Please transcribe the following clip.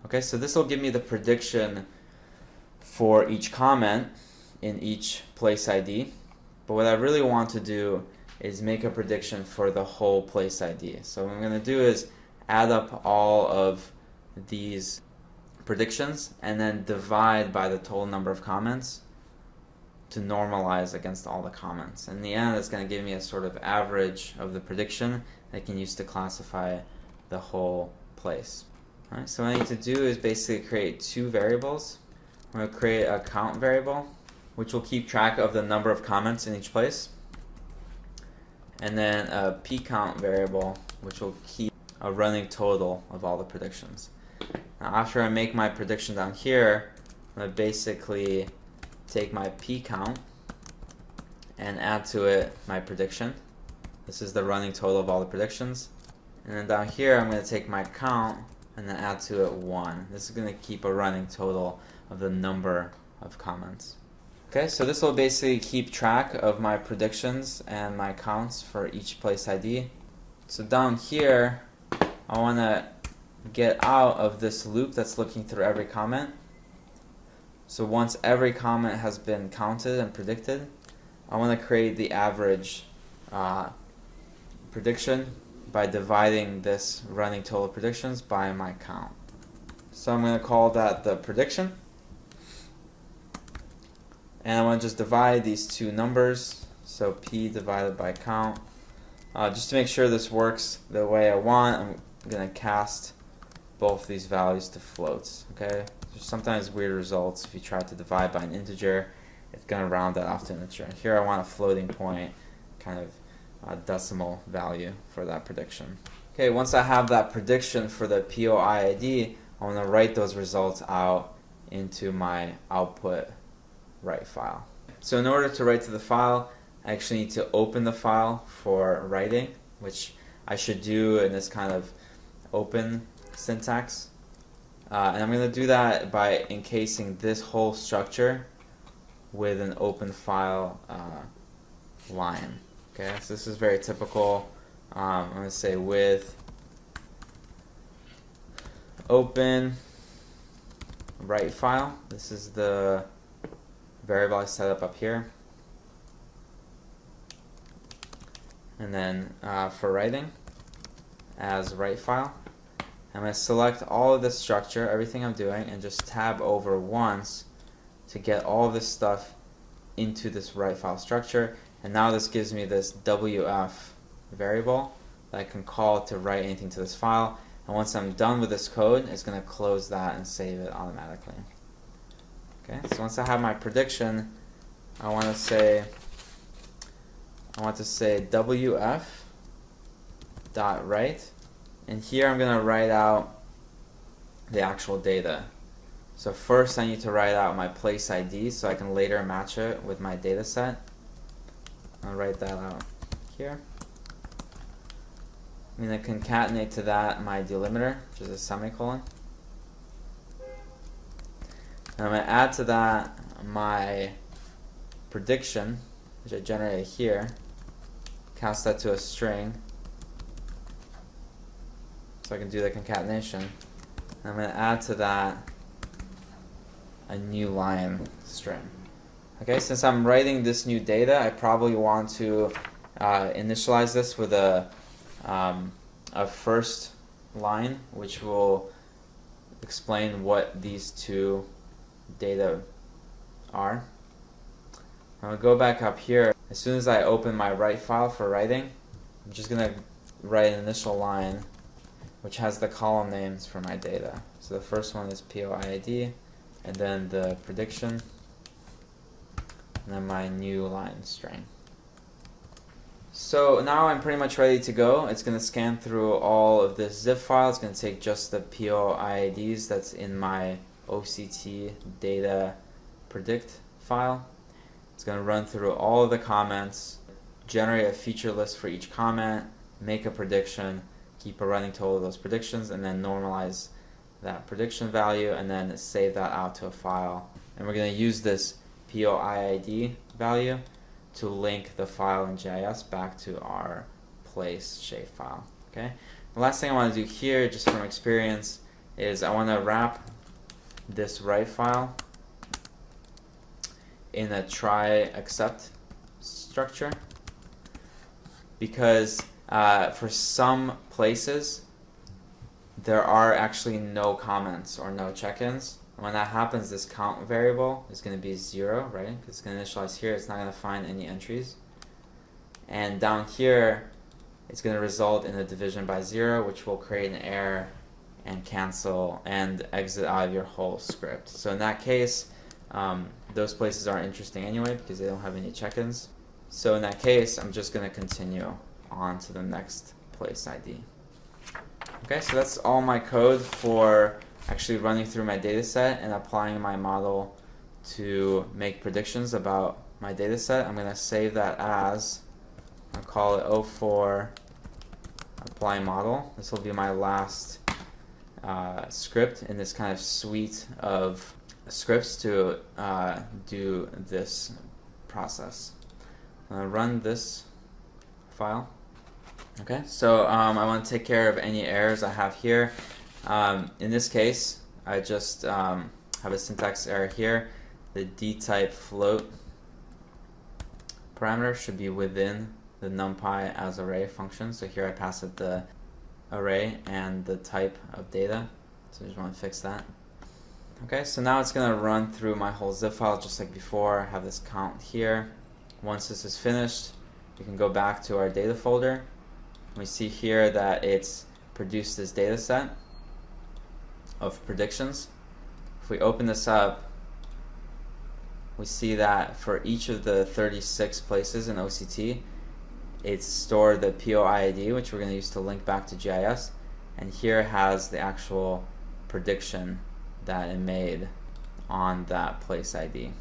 Okay, so this will give me the prediction for each comment in each place ID. But what I really want to do is make a prediction for the whole place ID. So what I'm going to do is add up all of these predictions and then divide by the total number of comments to normalize against all the comments. In the end, it's going to give me a sort of average of the prediction I can use to classify the whole place. All right, so what I need to do is basically create two variables. I'm going to create a count variable, which will keep track of the number of comments in each place, and then a p-count variable, which will keep a running total of all the predictions. Now, after I make my prediction down here, I'm going to basically take my p-count and add to it my prediction. This is the running total of all the predictions. And then down here, I'm going to take my count and then add to it 1. This is going to keep a running total of the number of comments. Okay, so this will basically keep track of my predictions and my counts for each place ID. So down here, I want to get out of this loop that's looking through every comment. So once every comment has been counted and predicted, I want to create the average prediction by dividing this running total predictions by my count. So I'm going to call that the prediction. And I want to just divide these two numbers, so p divided by count. Just to make sure this works the way I want, I'm going to cast both these values to floats. Okay, there's sometimes weird results if you try to divide by an integer. It's going to round that off to an integer. Here I want a floating point, kind of decimal value for that prediction. Okay, once I have that prediction for the POIID, I want to write those results out into my output write file. So in order to write to the file, I actually need to open the file for writing, which I should do in this kind of open syntax. And I'm going to do that by encasing this whole structure with an open file line. Okay, so this is very typical. I'm going to say with open write file. This is the variable I set up here. And then for writing, as write file, I'm going to select all of this structure, everything I'm doing, and just tab over once to get all this stuff into this write file structure. And now this gives me this WF variable that I can call to write anything to this file. And once I'm done with this code, it's going to close that and save it automatically. Okay, so once I have my prediction, I want to say WF dot write, and here I'm going to write out the actual data. So first I need to write out my place ID so I can later match it with my data set. I'll write that out here. I'm going to concatenate to that my delimiter, which is a semicolon. And I'm going to add to that my prediction, which I generated here, cast that to a string so I can do the concatenation. And I'm going to add to that a new line string. Okay, since I'm writing this new data, I probably want to initialize this with a first line, which will explain what these two data are. I'm going to go back up here. As soon as I open my write file for writing, I'm just going to write an initial line which has the column names for my data. So the first one is POIID, and then the prediction, and then my new line string. So now I'm pretty much ready to go. It's going to scan through all of this zip file. It's going to take just the POIIDs that's in my OCT data predict file. It's going to run through all of the comments, generate a feature list for each comment, make a prediction, keep a running total of those predictions, and then normalize that prediction value, and then save that out to a file. And we're going to use this POIID value to link the file in GIS back to our place shapefile. Okay. The last thing I want to do here, just from experience, is I want to wrap this write file in a try except structure, because for some places there are actually no comments or no check-ins. When that happens, this count variable is going to be 0, right? Because it's going to initialize here. It's not going to find any entries. And down here, it's going to result in a division by 0, which will create an error and cancel and exit out of your whole script. So in that case, those places aren't interesting anyway because they don't have any check-ins. So in that case, I'm just going to continue on to the next place ID. Okay, so that's all my code for actually running through my data set and applying my model to make predictions about my data set. I'm going to save that as, I'll call it 04 apply model. This will be my last script in this kind of suite of scripts to do this process. I'm going to run this file. Okay, so I want to take care of any errors I have here. In this case, I just have a syntax error here. The dtype float parameter should be within the numpy as array function. So here I pass it the array and the type of data. So I just want to fix that. Okay, so now it's going to run through my whole zip file just like before. I have this count here. Once this is finished, we can go back to our data folder. We see here that it's produced this data set of predictions. If we open this up, we see that for each of the 36 places in OCT, it's stored the POID, which we're going to use to link back to GIS, and here it has the actual prediction that it made on that place ID.